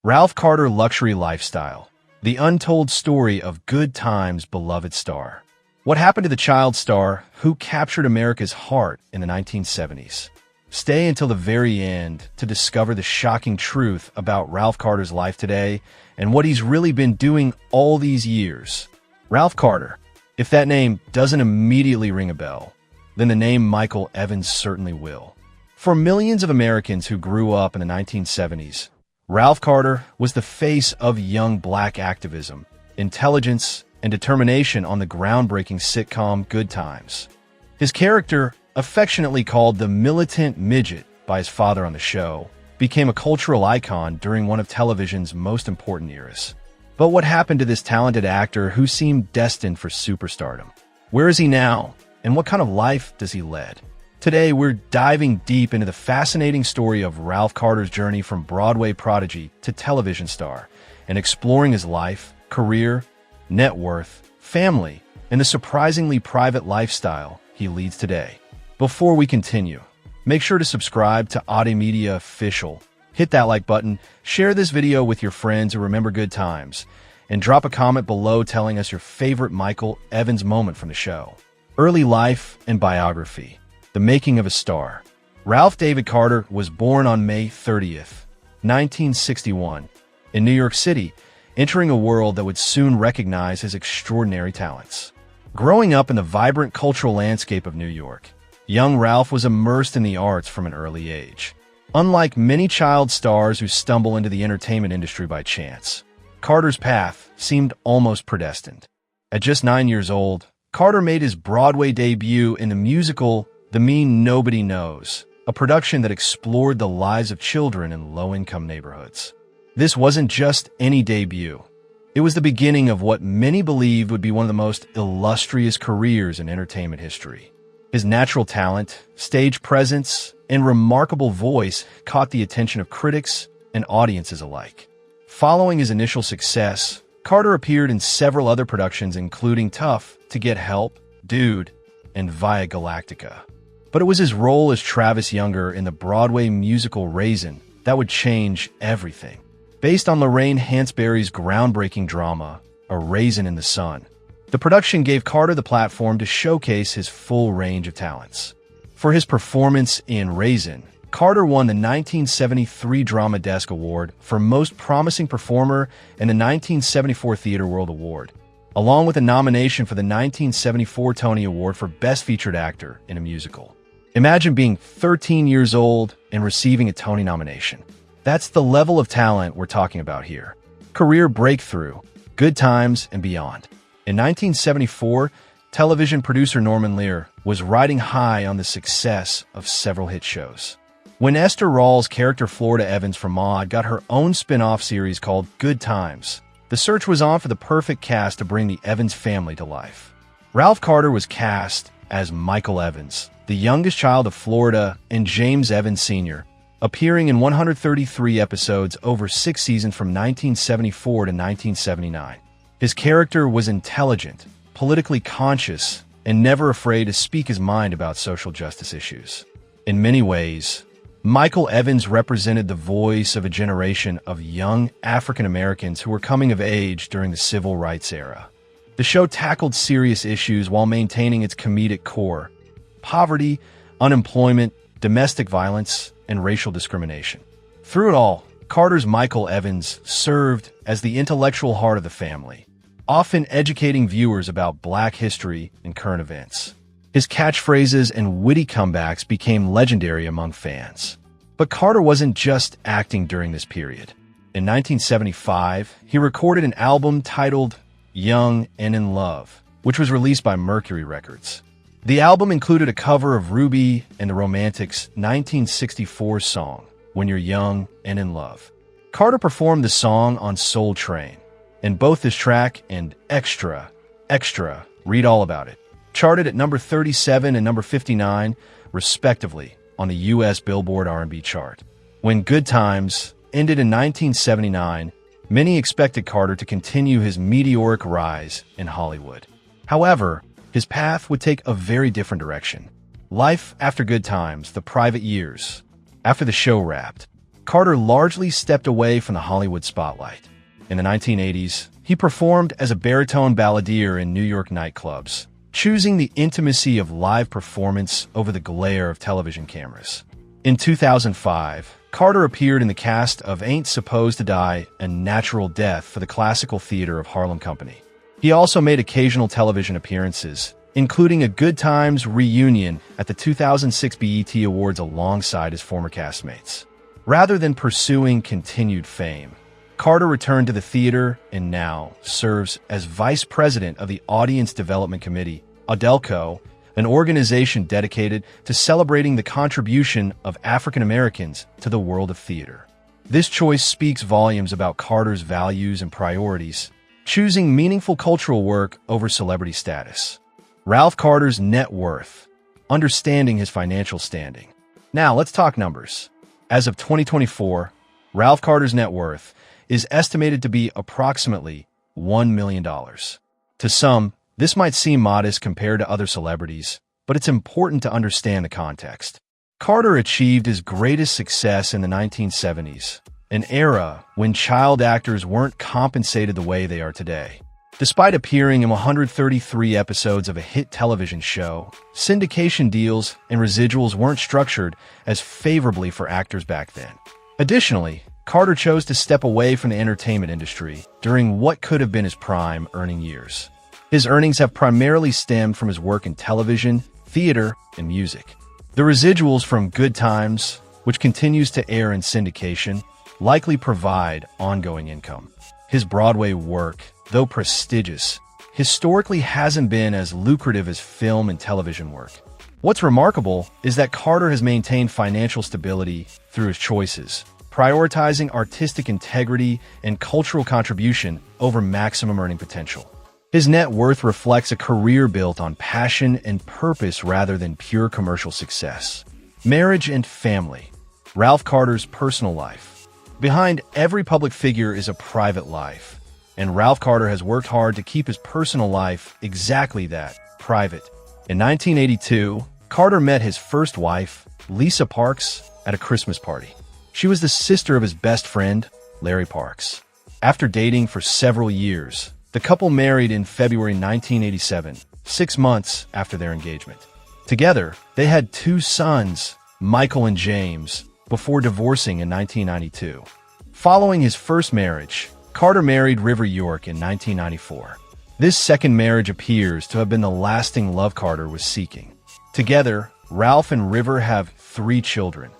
Ralph Carter Luxury Lifestyle, the untold story of Good Times' beloved star. What happened to the child star who captured America's heart in the 1970s? Stay until the very end to discover the shocking truth about Ralph Carter's life today and what he's really been doing all these years. Ralph Carter. If that name doesn't immediately ring a bell, then the name Michael Evans certainly will. For millions of Americans who grew up in the 1970s, Ralph Carter was the face of young black activism, intelligence, and determination on the groundbreaking sitcom Good Times. His character, affectionately called the Militant Midget by his father on the show, became a cultural icon during one of television's most important eras. But what happened to this talented actor who seemed destined for superstardom? Where is he now, and what kind of life does he lead? Today, we're diving deep into the fascinating story of Ralph Carter's journey from Broadway prodigy to television star, and exploring his life, career, net worth, family, and the surprisingly private lifestyle he leads today. Before we continue, make sure to subscribe to Audi Media Official, hit that like button, share this video with your friends who remember Good Times, and drop a comment below telling us your favorite Michael Evans moment from the show. Early life and biography. The making of a star. Ralph David Carter was born on May 30th, 1961, in New York City, entering a world that would soon recognize his extraordinary talents. Growing up in the vibrant cultural landscape of New York, young Ralph was immersed in the arts from an early age. Unlike many child stars who stumble into the entertainment industry by chance, Carter's path seemed almost predestined. At just 9 years old, Carter made his Broadway debut in the musical The Mean Nobody Knows, a production that explored the lives of children in low-income neighborhoods. This wasn't just any debut. It was the beginning of what many believed would be one of the most illustrious careers in entertainment history. His natural talent, stage presence, and remarkable voice caught the attention of critics and audiences alike. Following his initial success, Carter appeared in several other productions including Tough to Get Help, Dude, and Via Galactica. But it was his role as Travis Younger in the Broadway musical Raisin that would change everything. Based on Lorraine Hansberry's groundbreaking drama, A Raisin in the Sun, the production gave Carter the platform to showcase his full range of talents. For his performance in Raisin, Carter won the 1973 Drama Desk Award for Most Promising Performer and the 1974 Theatre World Award, along with a nomination for the 1974 Tony Award for Best Featured Actor in a Musical. Imagine being 13 years old and receiving a Tony nomination. That's the level of talent we're talking about here. Career breakthrough, Good Times, and beyond. In 1974, television producer Norman Lear was riding high on the success of several hit shows. When Esther Rawls' character Florida Evans from Maude got her own spin-off series called Good Times, the search was on for the perfect cast to bring the Evans family to life. Ralph Carter was cast as Michael Evans, the youngest child of Florida and James Evans Sr., appearing in 133 episodes over 6 seasons from 1974 to 1979. His character was intelligent, politically conscious, and never afraid to speak his mind about social justice issues. In many ways, Michael Evans represented the voice of a generation of young African Americans who were coming of age during the civil rights era. The show tackled serious issues while maintaining its comedic core: poverty, unemployment, domestic violence, and racial discrimination. Through it all, Carter's Michael Evans served as the intellectual heart of the family, often educating viewers about Black history and current events. His catchphrases and witty comebacks became legendary among fans. But Carter wasn't just acting during this period. In 1975, he recorded an album titled Young and in Love, which was released by Mercury Records. The album included a cover of Ruby and the Romantics' 1964 song, When You're Young and in Love. Carter performed the song on Soul Train, and both this track and Extra, Read All About It, charted at number 37 and number 59, respectively, on the U.S. Billboard R&B chart. When Good Times ended in 1979, many expected Carter to continue his meteoric rise in Hollywood. However, his path would take a very different direction. Life after Good Times, The Private Years. After the show wrapped, Carter largely stepped away from the Hollywood spotlight. In the 1980s, he performed as a baritone balladeer in New York nightclubs, choosing the intimacy of live performance over the glare of television cameras. In 2005, Carter appeared in the cast of Ain't Supposed to Die a Natural Death for the Classical Theater of Harlem Company. He also made occasional television appearances, including a Good Times reunion at the 2006 BET Awards alongside his former castmates. Rather than pursuing continued fame, Carter returned to the theater and now serves as vice president of the Audience Development Committee, ADELCO, an organization dedicated to celebrating the contribution of African Americans to the world of theater. This choice speaks volumes about Carter's values and priorities, choosing meaningful cultural work over celebrity status. Ralph Carter's net worth, understanding his financial standing. Now let's talk numbers. As of 2024, Ralph Carter's net worth is estimated to be approximately $1 million. To some, this might seem modest compared to other celebrities, but it's important to understand the context. Carter achieved his greatest success in the 1970s, an era when child actors weren't compensated the way they are today. Despite appearing in 133 episodes of a hit television show, syndication deals and residuals weren't structured as favorably for actors back then. Additionally, Carter chose to step away from the entertainment industry during what could have been his prime earning years. His earnings have primarily stemmed from his work in television, theater, and music. The residuals from Good Times, which continues to air in syndication, likely provide ongoing income. His Broadway work, though prestigious, historically hasn't been as lucrative as film and television work. What's remarkable is that Carter has maintained financial stability through his choices, prioritizing artistic integrity and cultural contribution over maximum earning potential. His net worth reflects a career built on passion and purpose rather than pure commercial success. Marriage and family. Ralph Carter's personal life. Behind every public figure is a private life, and Ralph Carter has worked hard to keep his personal life exactly that, private. In 1982, Carter met his first wife, Lisa Parks, at a Christmas party. She was the sister of his best friend, Larry Parks. After dating for several years, the couple married in February 1987, 6 months after their engagement. Together, they had 2 sons, Michael and James, before divorcing in 1992. Following his first marriage, Carter married River York in 1994. This second marriage appears to have been the lasting love Carter was seeking. Together, Ralph and River have 3 children,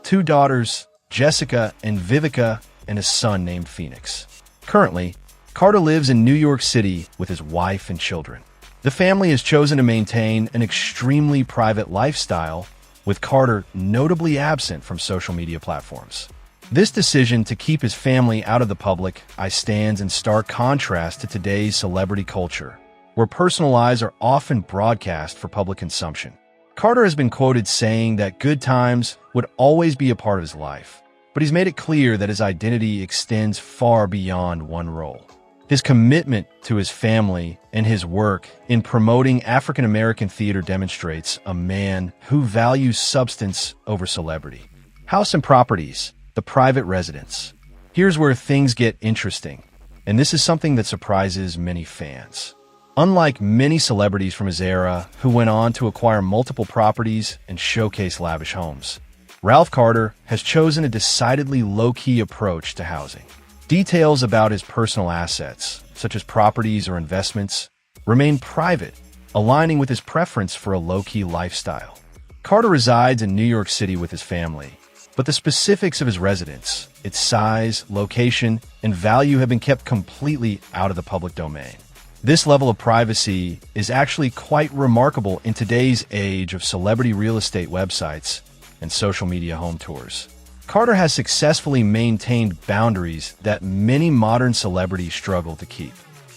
2 daughters, Jessica and Vivica, and a son named Phoenix. Currently, Carter lives in New York City with his wife and children. The family has chosen to maintain an extremely private lifestyle, with Carter notably absent from social media platforms. This decision to keep his family out of the public eye stands in stark contrast to today's celebrity culture, where personal lives are often broadcast for public consumption. Carter has been quoted saying that Good Times would always be a part of his life, but he's made it clear that his identity extends far beyond one role. His commitment to his family and his work in promoting African American theater demonstrates a man who values substance over celebrity. House and properties, the private residence. Here's where things get interesting, and this is something that surprises many fans. Unlike many celebrities from his era who went on to acquire multiple properties and showcase lavish homes, Ralph Carter has chosen a decidedly low-key approach to housing. Details about his personal assets, such as properties or investments, remain private, aligning with his preference for a low-key lifestyle. Carter resides in New York City with his family, but the specifics of his residence, its size, location, and value have been kept completely out of the public domain. This level of privacy is actually quite remarkable in today's age of celebrity real estate websites and social media home tours. Carter has successfully maintained boundaries that many modern celebrities struggle to keep.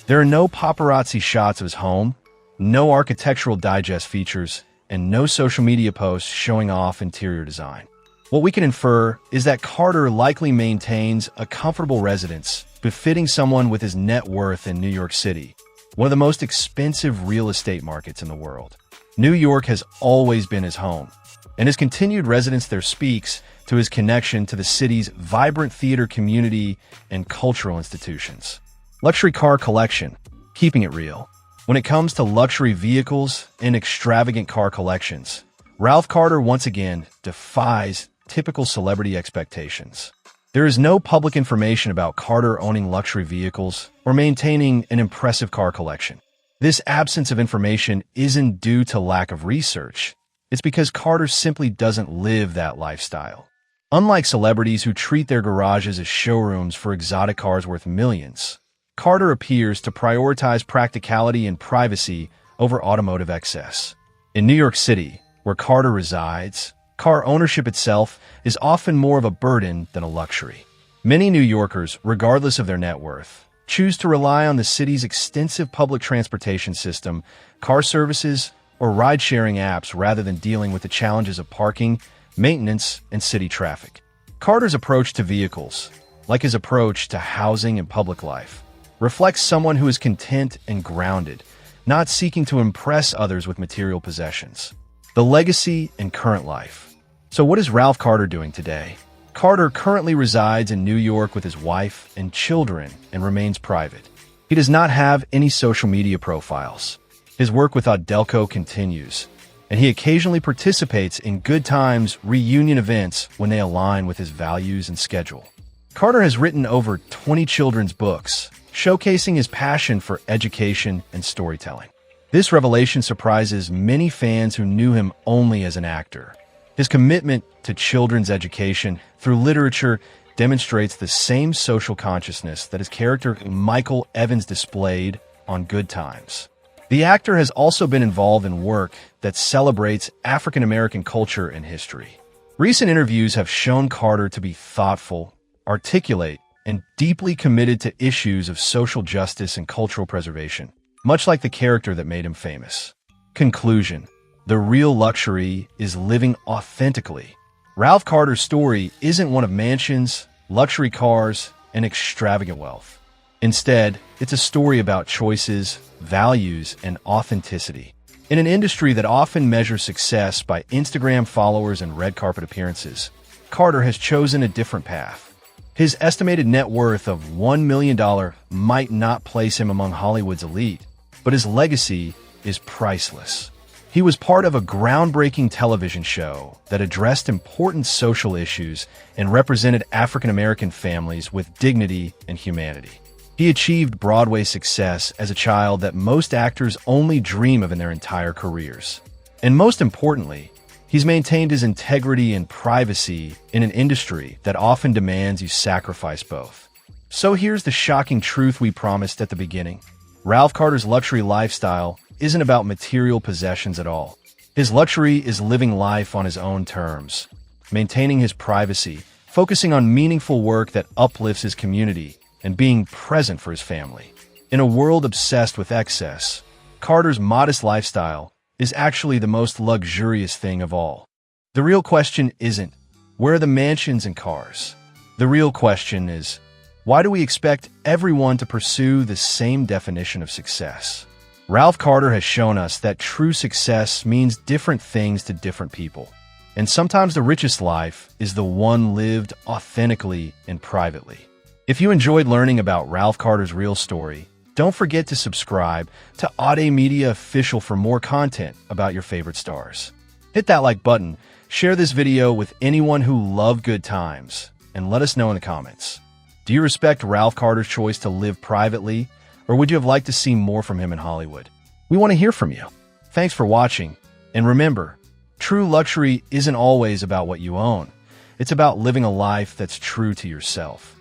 There are no paparazzi shots of his home, no architectural digest features, and no social media posts showing off interior design. What we can infer is that Carter likely maintains a comfortable residence befitting someone with his net worth in New York City, one of the most expensive real estate markets in the world. New York has always been his home, and his continued residence there speaks to his connection to the city's vibrant theater community and cultural institutions. Luxury car collection, keeping it real. When it comes to luxury vehicles and extravagant car collections, Ralph Carter once again defies typical celebrity expectations. There is no public information about Carter owning luxury vehicles or maintaining an impressive car collection. This absence of information isn't due to lack of research. It's because Carter simply doesn't live that lifestyle. Unlike celebrities who treat their garages as showrooms for exotic cars worth millions, Carter appears to prioritize practicality and privacy over automotive excess. In New York City, where Carter resides, car ownership itself is often more of a burden than a luxury. Many New Yorkers, regardless of their net worth, choose to rely on the city's extensive public transportation system, car services, or ride-sharing apps rather than dealing with the challenges of parking, maintenance, and city traffic. Carter's approach to vehicles, like his approach to housing and public life, reflects someone who is content and grounded, not seeking to impress others with material possessions. The legacy and current life. So what is Ralph Carter doing today? Carter currently resides in New York with his wife and children and remains private. He does not have any social media profiles. His work with Audelco continues, and he occasionally participates in Good Times reunion events when they align with his values and schedule. Carter has written over 20 children's books, showcasing his passion for education and storytelling. This revelation surprises many fans who knew him only as an actor. His commitment to children's education through literature demonstrates the same social consciousness that his character Michael Evans displayed on Good Times. The actor has also been involved in work that celebrates African American culture and history. Recent interviews have shown Carter to be thoughtful, articulate, and deeply committed to issues of social justice and cultural preservation, much like the character that made him famous. Conclusion: the real luxury is living authentically. Ralph Carter's story isn't one of mansions, luxury cars, and extravagant wealth. Instead, it's a story about choices, values, and authenticity. In an industry that often measures success by Instagram followers and red carpet appearances, Carter has chosen a different path. His estimated net worth of $1 million might not place him among Hollywood's elite, but his legacy is priceless. He was part of a groundbreaking television show that addressed important social issues and represented African American families with dignity and humanity. He achieved Broadway success as a child that most actors only dream of in their entire careers. And most importantly, he's maintained his integrity and privacy in an industry that often demands you sacrifice both. So here's the shocking truth we promised at the beginning. Ralph Carter's luxury lifestyle isn't about material possessions at all. His luxury is living life on his own terms, maintaining his privacy, focusing on meaningful work that uplifts his community, and being present for his family. In a world obsessed with excess, Carter's modest lifestyle is actually the most luxurious thing of all. The real question isn't, where are the mansions and cars? The real question is, why do we expect everyone to pursue the same definition of success? Ralph Carter has shown us that true success means different things to different people. And sometimes the richest life is the one lived authentically and privately. If you enjoyed learning about Ralph Carter's real story, don't forget to subscribe to Aude Media Official for more content about your favorite stars. Hit that like button, share this video with anyone who loved Good Times, and let us know in the comments. Do you respect Ralph Carter's choice to live privately, or would you have liked to see more from him in Hollywood? We want to hear from you. Thanks for watching, and remember, true luxury isn't always about what you own. It's about living a life that's true to yourself.